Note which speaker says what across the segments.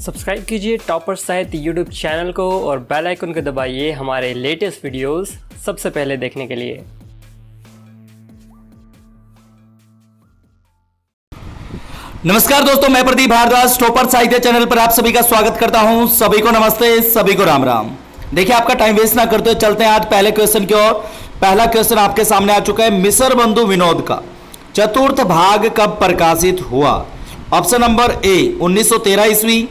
Speaker 1: Subscribe कीजिए topper साहित्य YouTube channel को और बेल आइकन को दबाइए हमारे लेटेस्ट वीडियोस सबसे पहले देखने के लिए।
Speaker 2: नमस्कार दोस्तों, मैं प्रदीप भारद्वाज टॉपर साहित्य चैनल पर आप सभी का स्वागत करता हूं। सभी को नमस्ते, सभी को राम राम। देखिए, आपका टाइम वेस्ट ना करते हुए चलते हैं आज पहले क्वेश्चन की ओर। पहला क्वेश्चन आपके सामने आ चुका है। मिसर बंधु विनोद का चतुर्थ भाग कब प्रकाशित हुआ? ऑप्शन नंबर ए 1913 ईस्वी,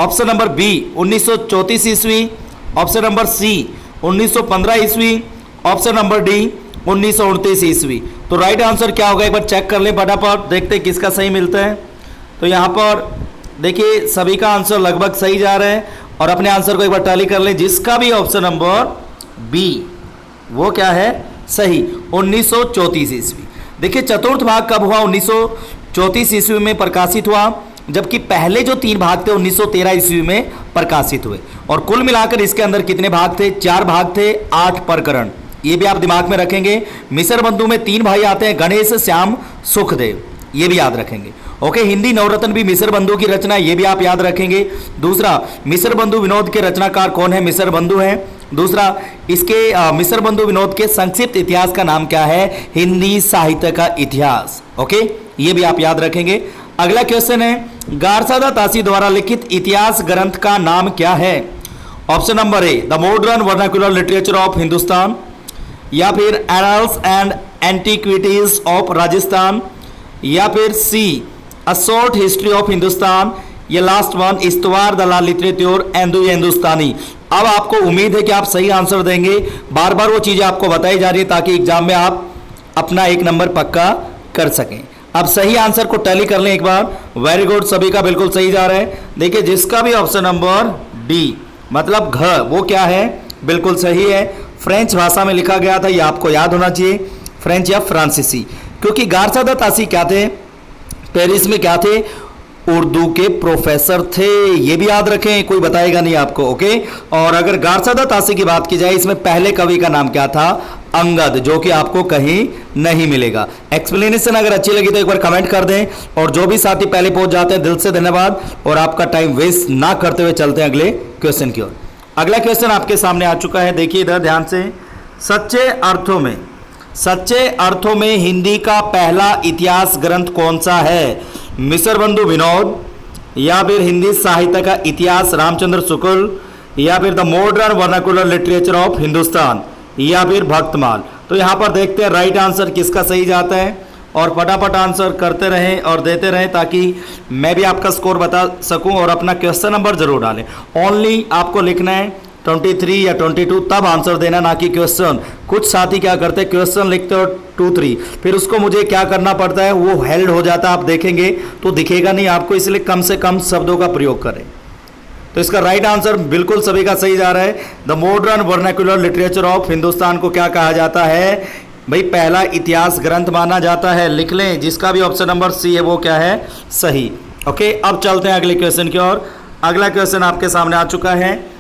Speaker 2: ऑप्शन नंबर बी 1934 ईस्वी, ऑप्शन नंबर सी 1915 ईस्वी, ऑप्शन नंबर डी 1929 ईस्वी। तो राइट आंसर क्या होगा, एक बार चेक कर लें फटाफट, देखते हैं किसका सही मिलता है। तो यहाँ पर देखिए सभी का आंसर लगभग सही जा रहा है और अपने आंसर को एक बार टैली कर लें। जिसका भी ऑप्शन नंबर बी वो क्या है सही, 1934 ईस्वी। देखिए चतुर्थ भाग कब हुआ? 1934 ईस्वी में प्रकाशित हुआ, जबकि पहले जो 3 भाग थे 1913 ईस्वी में प्रकाशित हुए। और कुल मिलाकर इसके अंदर कितने भाग थे? 4 भाग थे, 8 प्रकरण। ये भी आप दिमाग में रखेंगे। मिसर बंधु में 3 भाई आते हैं, गणेश, श्याम, सुखदेव, ये भी याद रखेंगे। ओके, हिंदी नवरत्न भी मिसर बंधु की रचना, ये भी आप याद रखेंगे। दूसरा, मिसर बंधु विनोद के रचनाकार कौन है? मिसर बंधु हैं। दूसरा, इसके मिसर बंधु विनोद के संक्षिप्त इतिहास का नाम क्या है? हिंदी साहित्य का इतिहास। ओके, ये भी आप याद रखेंगे। अगला क्वेश्चन है, गारसादा तासी द्वारा लिखित इतिहास ग्रंथ का नाम क्या है? Option number A the modern vernacular literature of Hindustan, या फिर annals and antiquities of Rajasthan, या फिर C a short history of Hindustan, ये लास्ट वन इस्तवार दलाल लिटरेचर एंदु हिंदुस्तानी। अब आपको उम्मीद है कि आप सही आंसर देंगे। बार बार वो चीजें आपको बताई जा रही है ताकि एग्जाम में आप अपना 1 नंबर पक्का कर सकें। अब सही आंसर को टैली कर लें एक बार। वेरी गुड, सभी का बिल्कुल सही जा रहा है। देखिए जिसका भी ऑप्शन नंबर डी मतलब घ वो क्या है, बिल्कुल सही है। फ्रेंच भाषा में लिखा गया था, ये आपको याद होना चाहिए, फ्रेंच या फ्रांसीसी। क्योंकि गारसादा तासी क्या थे? पेरिस में क्या थे? उर्दू के प्रोफेसर थे, ये भी याद रखें, कोई बताएगा नहीं आपको। ओके, और अगर गारसादा तासी की बात की जाए, इसमें पहले कवि का नाम क्या था? अंगद, जो कि आपको कहीं नहीं मिलेगा। एक्सप्लेनेशन अगर अच्छी लगी तो एक बार कमेंट कर दें, और जो भी साथी पहले पहुंच जाते हैं दिल से धन्यवाद। और आपका टाइम वेस्ट ना करते हुए चलते हैं अगले क्वेश्चन की ओर। अगला क्वेश्चन आपके सामने आ चुका है, देखिए इधर ध्यान से। सच्चे अर्थों में हिंदी का पहला इतिहास ग्रंथ कौन सा है? मिसर बंधु विनोद, या फिर हिंदी साहित्य का इतिहास रामचंद्र शुक्ल, या फिर the modern vernacular literature of Hindustan, या फिर भक्तमाल। तो यहाँ पर देखते हैं राइट आंसर किसका सही जाता है, और फटाफट आंसर करते रहें और देते रहें ताकि मैं भी आपका स्कोर बता सकूं। और अपना क्वेश्चन नंबर जरूर डालें। ओनली आपको लिखना है 23 या 22, तब आंसर देना, ना कि क्वेश्चन। कुछ साथी क्या करते हैं, क्वेश्चन लिखते हो 2-3, फिर उसको मुझे क्या करना पड़ता है, वो हेल्ड हो जाता है, आप देखेंगे तो दिखेगा नहीं आपको, इसलिए कम से कम शब्दों का प्रयोग करें। तो इसका राइट आंसर बिल्कुल सभी का सही जा रहा है। The modern vernacular literature of Hindustan को क्या कहा जाता है भाई? पहला इतिहास ग्रंथ माना जाता है। लिख लें, जिसका भी ऑप्शन नंबर सी है वो क्या है सही। ओके, अब चलते हैं अगले क्वेश्चन की ओर। अगला क्वेश्चन आपके सामने आ चुका है।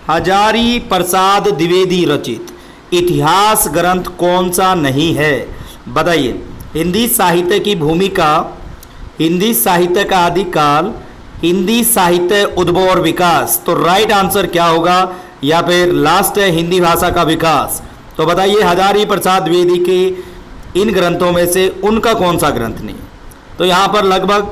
Speaker 2: हजारी प्रसाद द्विवेदी रचित इतिहास ग्रंथ कौन सा नहीं है? बताइए। हिंदी साहित्य की भूमिका, हिंदी साहित्य का आदिकाल, हिंदी साहित्य उद्भव और विकास। तो राइट आंसर क्या होगा, या फिर लास्ट है हिंदी भाषा का विकास। तो बताइए हजारी प्रसाद द्विवेदी के इन ग्रंथों में से उनका कौन सा ग्रंथ नहीं? तो यहाँ पर लगभग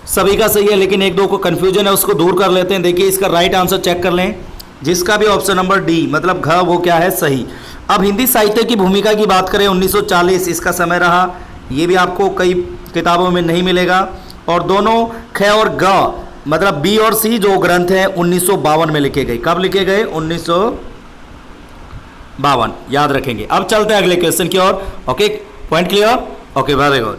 Speaker 2: सभी का सही है, लेकिन 1-2 को कन्फ्यूजन है, उसको दूर कर लेते हैं। देखिए इसका राइट आंसर चेक कर लें। जिसका भी ऑप्शन नंबर डी मतलब घ वो क्या है सही। अब हिंदी साहित्य की भूमिका की बात करें, 1940 इसका समय रहा, ये भी आपको कई किताबों में नहीं मिलेगा। और दोनों ख और ग मतलब बी और सी जो ग्रंथ हैं 1952 में लिखे गए। कब लिखे गए? 1952, याद रखेंगे। अब चलते हैं अगले क्वेश्चन की ओर। Okay, point clear? Okay, very good.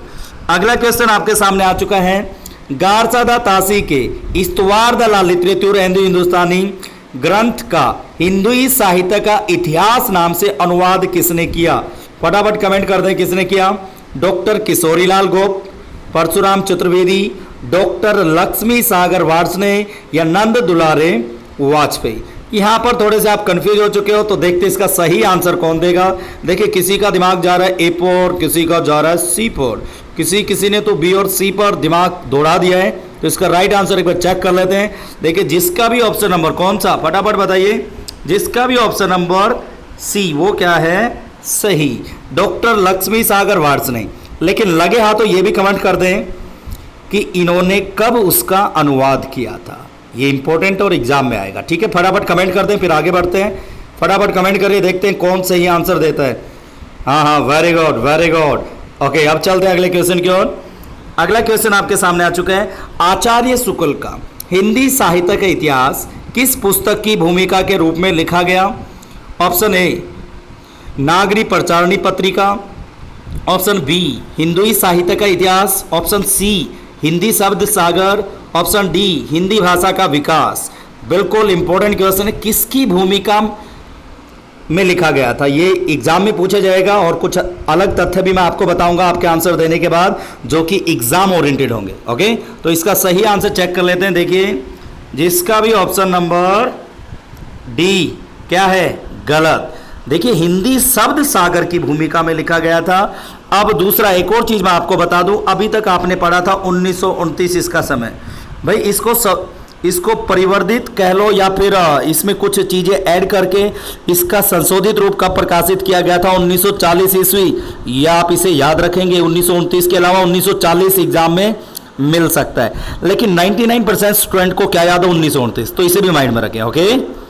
Speaker 2: अगला क्वेश्चन आपके सामने आ चुका है। गारसादा तासी के इस्तवार दलाल लिटरेचर एंदु हिंदुस्तानी ग्रंथ का हिंदी साहित्य का इतिहास नाम से अनुवाद किसने किया? फटाफट कमेंट कर दें, किसने किया? डॉक्टर किशोरीलाल गोप, परशुराम चतुर्वेदी, डॉक्टर लक्ष्मी सागर वार्ष्णे, या नंद दुलारे वाजपेयी। यहाँ पर थोड़े से आप कंफ्यूज हो चुके हो, तो देखते इसका सही आंसर कौन देगा। देखिए किसी का दिमाग जा रहा है ए पर, किसी का जा रहा है सी पर, किसी ने तो बी और सी पर दिमाग दौड़ा दिया है। तो इसका राइट आंसर एक बार चेक कर लेते हैं। देखिए जिसका भी ऑप्शन नंबर कौन सा, फटाफट बताइए, जिसका भी ऑप्शन नंबर सी वो क्या है, सही, डॉक्टर लक्ष्मी सागर वार्ष्णेय। लेकिन लगे हाथों ये भी कमेंट कर दें कि इन्होंने कब उसका अनुवाद किया था, ये इंपॉर्टेंट और एग्जाम में आएगा। ठीक है, फटाफट कमेंट कर दें, फिर आगे बढ़ते हैं। फटाफट कमेंट करिए, देखते हैं कौन सही आंसर देता है। हाँ, very good very good. Okay, अब चलते हैं अगले क्वेश्चन की ओर। अगला क्वेश्चन आपके सामने आ चुका है। आचार्य शुक्ल का हिंदी साहित्य का इतिहास किस पुस्तक की भूमिका के रूप में लिखा गया? ऑप्शन ए नागरी प्रचारणी पत्रिका, ऑप्शन बी हिंदुई साहित्य का इतिहास, ऑप्शन सी हिंदी शब्द सागर, ऑप्शन डी हिंदी भाषा का विकास। बिल्कुल इंपॉर्टेंट क्वेश्चन है, किसकी भूमिका में लिखा गया था, ये एग्जाम में पूछा जाएगा और कुछ अलग तथ्य भी मैं आपको बताऊंगा आपके आंसर देने के बाद, जो कि एग्जाम ओरिएंटेड होंगे। ओके, तो इसका सही आंसर चेक कर लेते हैं। देखिए जिसका भी ऑप्शन नंबर डी क्या है, गलत। देखिए हिंदी शब्द सागर की भूमिका में लिखा गया था। अब दूसरा एक और चीज मैं आपको बता दूं, अभी तक आपने पढ़ा था 1929 इसका समय। भाई इसको परिवर्धित कह लो या फिर इसमें कुछ चीजें ऐड करके इसका संशोधित रूप कब प्रकाशित किया गया था, 1940 ईस्वी। या आप इसे याद रखेंगे, 1929 के अलावा 1940 एग्जाम में मिल सकता है। लेकिन 99% स्टूडेंट को क्या याद है, 1929, तो इसे भी माइंड में रखें। ओके,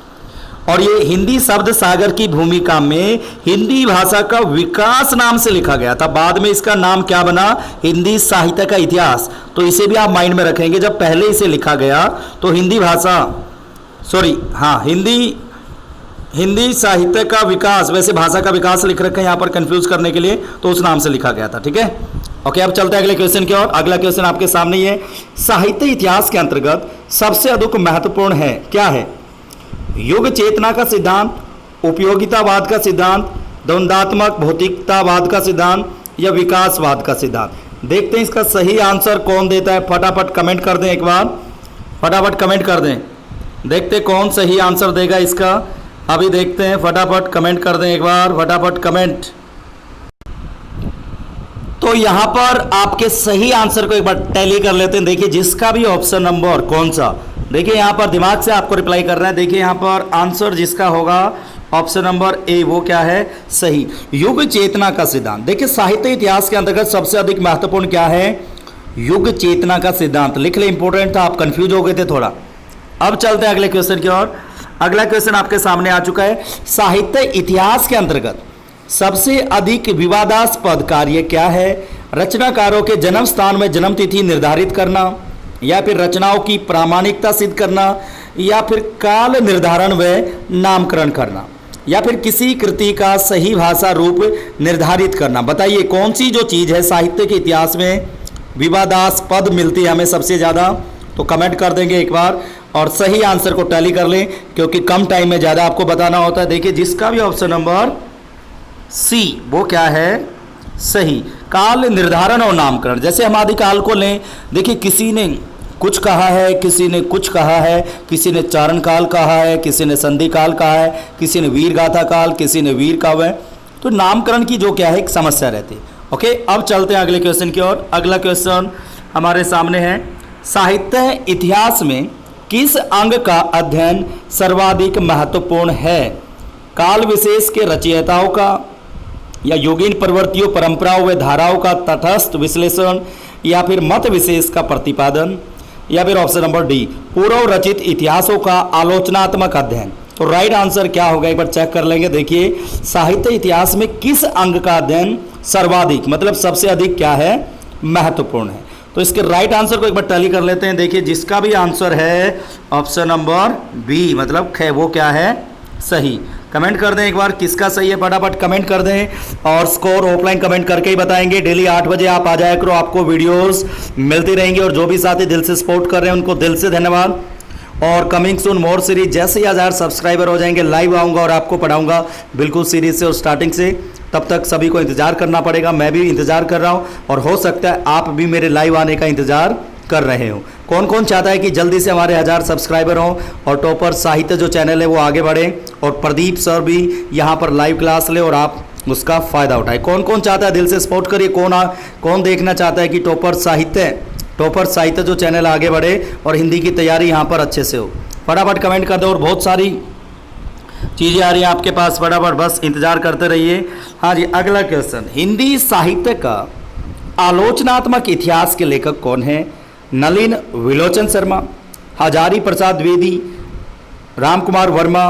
Speaker 2: और ये हिंदी शब्द सागर की भूमिका में हिंदी भाषा का विकास नाम से लिखा गया था। बाद में इसका नाम क्या बना, हिंदी साहित्य का इतिहास। तो इसे भी आप माइंड में रखेंगे, जब पहले इसे लिखा गया तो हिंदी साहित्य का विकास, वैसे भाषा का विकास लिख रखा है यहाँ पर कंफ्यूज करने के लिए, तो उस नाम से लिखा गया था। ठीक है, ओके, अब चलते हैं अगले क्वेश्चन की ओर। अगला क्वेश्चन आपके सामने ही है। साहित्य इतिहास के अंतर्गत सबसे अधिक महत्वपूर्ण है, क्या है? युग चेतना का सिद्धांत, उपयोगितावाद का सिद्धांत, द्वंद्वात्मक भौतिकतावाद का सिद्धांत या विकासवाद का सिद्धांत। देखते हैं इसका सही आंसर कौन देता है। फटाफट कमेंट कर दें, एक बार फटाफट कमेंट कर दें, देखते कौन सही आंसर देगा इसका। अभी देखते हैं, फटाफट कमेंट कर दें एक बार, फटाफट कमेंट। तो यहां पर आपके सही आंसर को एक बार टैली कर लेते हैं। देखिए जिसका भी ऑप्शन नंबर कौन सा, देखिए यहां पर दिमाग से आपको रिप्लाई करना है। देखिए यहां पर आंसर जिसका होगा ऑप्शन नंबर ए, वो क्या है, सही, युग चेतना का सिद्धांत। देखिए साहित्य इतिहास के अंतर्गत सबसे अधिक महत्वपूर्ण क्या है, युग चेतना का सिद्धांत। लिख ले, इंपॉर्टेंट था, आप कंफ्यूज हो गए थे थोड़ा। अब चलते हैं अगले क्वेश्चन की ओर। अगला क्वेश्चन आपके सामने आ चुका है। साहित्य इतिहास के अंतर्गत सबसे अधिक विवादास्पद कार्य क्या है? रचनाकारों के जन्म स्थान में जन्म तिथि निर्धारित करना, या फिर रचनाओं की प्रामाणिकता सिद्ध करना, या फिर काल निर्धारण व नामकरण करना, या फिर किसी कृति का सही भाषा रूप निर्धारित करना। बताइए कौन सी जो चीज़ है साहित्य के इतिहास में विवादास्पद मिलती है हमें सबसे ज़्यादा? तो कमेंट कर देंगे एक बार और सही आंसर को टैली कर लें, क्योंकि कम टाइम में ज़्यादा आपको बताना होता है। देखिए जिसका भी ऑप्शन नंबर सी, वो क्या है, सही, काल निर्धारण और नामकरण। जैसे हम आदिकाल को लें, देखिए किसी ने कुछ कहा है, किसी ने कुछ कहा है, किसी ने चारण काल कहा है, किसी ने संधि काल कहा है, किसी ने वीर गाथा काल, किसी ने वीर काव्य। तो नामकरण की जो क्या है एक समस्या रहती है। ओके, अब चलते हैं अगले क्वेश्चन की ओर। अगला क्वेश्चन हमारे सामने है। साहित्य इतिहास में किस अंग का अध्ययन सर्वाधिक महत्वपूर्ण है? काल विशेष के रचयिताओं का, या योगीन प्रवृत्तियों परंपराओं व धाराओं का तटस्थ विश्लेषण, या फिर मत विशेष का प्रतिपादन, या फिर ऑप्शन नंबर डी पूर्व रचित इतिहासों का आलोचनात्मक अध्ययन। तो राइट आंसर क्या होगा एक बार चेक कर लेंगे। देखिए साहित्य इतिहास में किस अंग का अध्ययन सर्वाधिक, मतलब सबसे अधिक क्या है, महत्वपूर्ण है। तो इसके राइट आंसर को एक बार टैली कर लेते हैं। देखिए जिसका भी आंसर है ऑप्शन नंबर बी, मतलब वो क्या है, सही। कमेंट कर दें एक बार किसका सही है, फटाफट कमेंट कर दें। और स्कोर ऑफलाइन कमेंट करके ही बताएंगे। डेली 8 बजे आप आ जाया करो, आपको वीडियोस मिलती रहेंगी। और जो भी साथी दिल से सपोर्ट कर रहे हैं उनको दिल से धन्यवाद। और कमिंग सून मोर सीरीज, जैसे ही 1000 सब्सक्राइबर हो जाएंगे लाइव आऊँगा और आपको पढ़ाऊँगा बिल्कुल सीरीज से और स्टार्टिंग से। तब तक सभी को इंतज़ार करना पड़ेगा, मैं भी इंतज़ार कर रहा हूँ और हो सकता है आप भी मेरे लाइव आने का इंतज़ार कर रहे हो। कौन कौन चाहता है कि जल्दी से हमारे 1000 सब्सक्राइबर हों और टॉपर साहित्य जो चैनल है वो आगे बढ़े और प्रदीप सर भी यहाँ पर लाइव क्लास ले और आप उसका फ़ायदा उठाए? कौन कौन चाहता है, दिल से सपोर्ट करिए। कौन देखना चाहता है कि टॉपर टॉपर साहित्य जो चैनल आगे बढ़े और हिंदी की तैयारी यहाँ पर अच्छे से हो। फटाफट कमेंट कर दो और बहुत सारी चीज़ें आ रही हैं आपके पास, फटाफट बस इंतजार करते रहिए। हाँ जी, अगला क्वेश्चन, हिंदी साहित्य का आलोचनात्मक इतिहास के लेखक कौन है? नलिन विलोचन शर्मा, हजारी प्रसाद द्विवेदी, राम कुमार वर्मा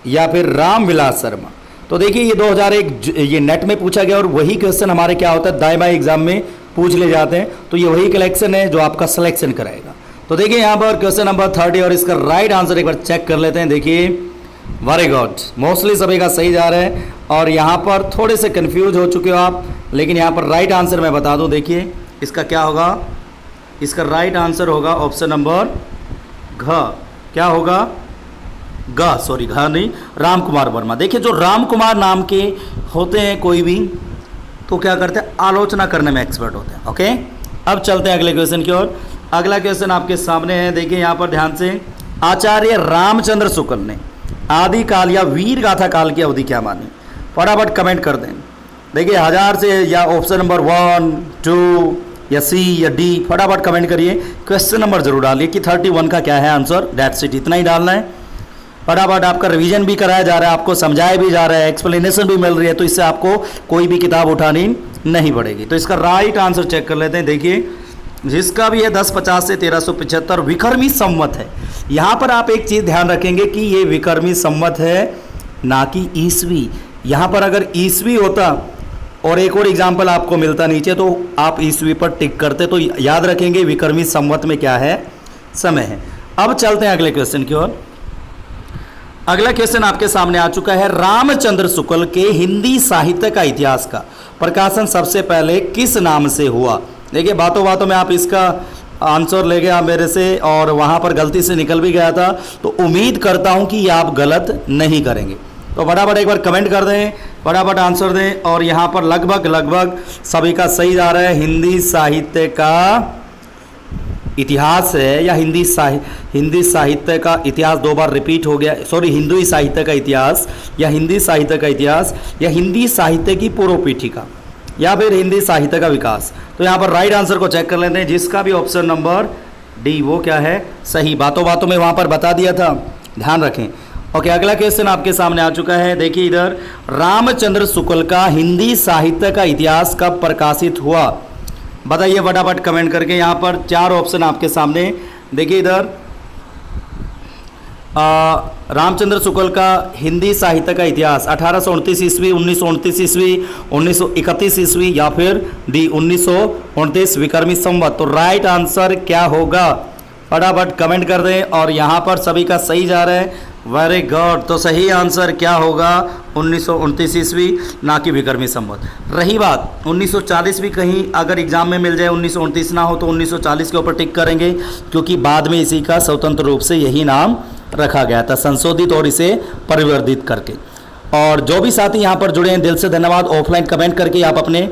Speaker 2: या फिर राम विलास शर्मा। तो देखिए ये 2001 ये नेट में पूछा गया और वही क्वेश्चन हमारे क्या होता है दाएं बाएं एग्जाम में पूछ ले जाते हैं, तो ये वही कलेक्शन है जो आपका सिलेक्शन कराएगा। तो देखिए यहाँ पर क्वेश्चन नंबर 30 और इसका राइट आंसर एक बार चेक कर लेते हैं। देखिए वेरी गुड, मोस्टली सभी का सही जा रहा है और यहाँ पर थोड़े से कंफ्यूज हो चुके हो आप, लेकिन यहाँ पर राइट आंसर मैं बता दूँ। देखिए इसका क्या होगा, इसका राइट आंसर होगा ऑप्शन नंबर घ। क्या होगा? घ, सॉरी घ नहीं, राम कुमार वर्मा। देखिए जो राम कुमार नाम के होते हैं कोई भी, तो क्या करते हैं, आलोचना करने में एक्सपर्ट होते हैं। ओके, अब चलते हैं अगले क्वेश्चन की ओर। अगला क्वेश्चन आपके सामने है, देखिए यहाँ पर ध्यान से, आचार्य रामचंद्र शुक्ल ने आदि काल या वीर गाथा काल की अवधि क्या मानी? फटाफट कमेंट कर दें। देखिए 1000 से या ऑप्शन नंबर 1, 2 या सी या डी, फटाफट कमेंट करिए। क्वेश्चन नंबर जरूर डालिए कि 31 का क्या है आंसर, दैट्स इट, इतना ही डालना है। फटाफट आपका रिवीजन भी कराया जा रहा है, आपको समझाया भी जा रहा है, एक्सप्लेनेशन भी मिल रही है, तो इससे आपको कोई भी किताब उठानी नहीं पड़ेगी। तो इसका राइट आंसर चेक कर लेते हैं। देखिए जिसका भी है 1050 से 1375 विक्रमी संवत है। यहाँ पर आप एक चीज़ ध्यान रखेंगे कि ये विक्रमी संवत है ना कि ईसवी। यहाँ पर अगर ईसवी होता और एक और एग्जाम्पल आपको मिलता नीचे तो आप ईसवी पर टिक करते, तो याद रखेंगे विक्रमी संवत में क्या है, समय है। अब चलते हैं अगले क्वेश्चन की ओर। अगला क्वेश्चन आपके सामने आ चुका है, रामचंद्र शुक्ल के हिंदी साहित्य का इतिहास का प्रकाशन सबसे पहले किस नाम से हुआ? देखिए बातों बातों में आप इसका आंसर ले गए मेरे से और वहाँ पर गलती से निकल भी गया था, तो उम्मीद करता हूँ कि आप गलत नहीं करेंगे। तो फटाफट एक बार कमेंट कर दें, फटाफट आंसर दें और यहाँ पर लगभग सभी का सही जा रहा है। हिंदी साहित्य का इतिहास है या हिंदी साहित्य का इतिहास, दो बार रिपीट हो गया, सॉरी हिंदी साहित्य का इतिहास या हिंदी साहित्य का इतिहास या हिंदी साहित्य की पूर्व पीठिका या फिर हिंदी साहित्य का विकास। तो यहाँ पर राइट आंसर को चेक कर लेते हैं, जिसका भी ऑप्शन नंबर डी वो क्या है, सही। बातों बातों में वहाँ पर बता दिया था, ध्यान रखें। ओके, अगला क्वेश्चन आपके सामने आ चुका है। देखिए इधर, रामचंद्र शुक्ल का हिंदी साहित्य का इतिहास कब प्रकाशित हुआ? बताइए फटाफट कमेंट करके। यहाँ पर 4 ऑप्शन आपके सामने। देखिए इधर, रामचंद्र शुक्ल का हिंदी साहित्य का इतिहास 1829 ईस्वी, 1929 ईस्वी, 1931 ईस्वी या फिर डी 1929 विक्रमी संवत। तो राइट आंसर क्या होगा, फटाफट कमेंट कर दें और यहाँ पर सभी का सही जा रहा है, वेरी गुड। तो सही आंसर क्या होगा, 1929 ईस्वी, ना कि विक्रमी संवत। रही बात 1940 भी कहीं अगर एग्जाम में मिल जाए, 1929 ना हो तो 1940 के ऊपर टिक करेंगे, क्योंकि बाद में इसी का स्वतंत्र रूप से यही नाम रखा गया था, संशोधित और इसे परिवर्धित करके। और जो भी साथी यहाँ पर जुड़े हैं, दिल से धन्यवाद। ऑफलाइन कमेंट करके आप अपने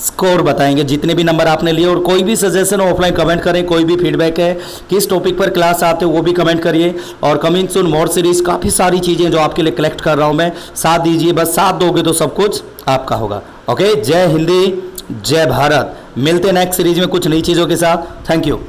Speaker 2: स्कोर बताएंगे, जितने भी नंबर आपने लिए, और कोई भी सजेशन ऑफलाइन कमेंट करें, कोई भी फीडबैक है, किस टॉपिक पर क्लास आते हो वो भी कमेंट करिए। और कमिंग सून मोर सीरीज, काफ़ी सारी चीज़ें जो आपके लिए कलेक्ट कर रहा हूँ मैं, साथ दीजिए, बस साथ दोगे तो सब कुछ आपका होगा। ओके, जय हिंदी, जय भारत। मिलते हैं नेक्स्ट सीरीज में कुछ नई चीज़ों के साथ। Thank you.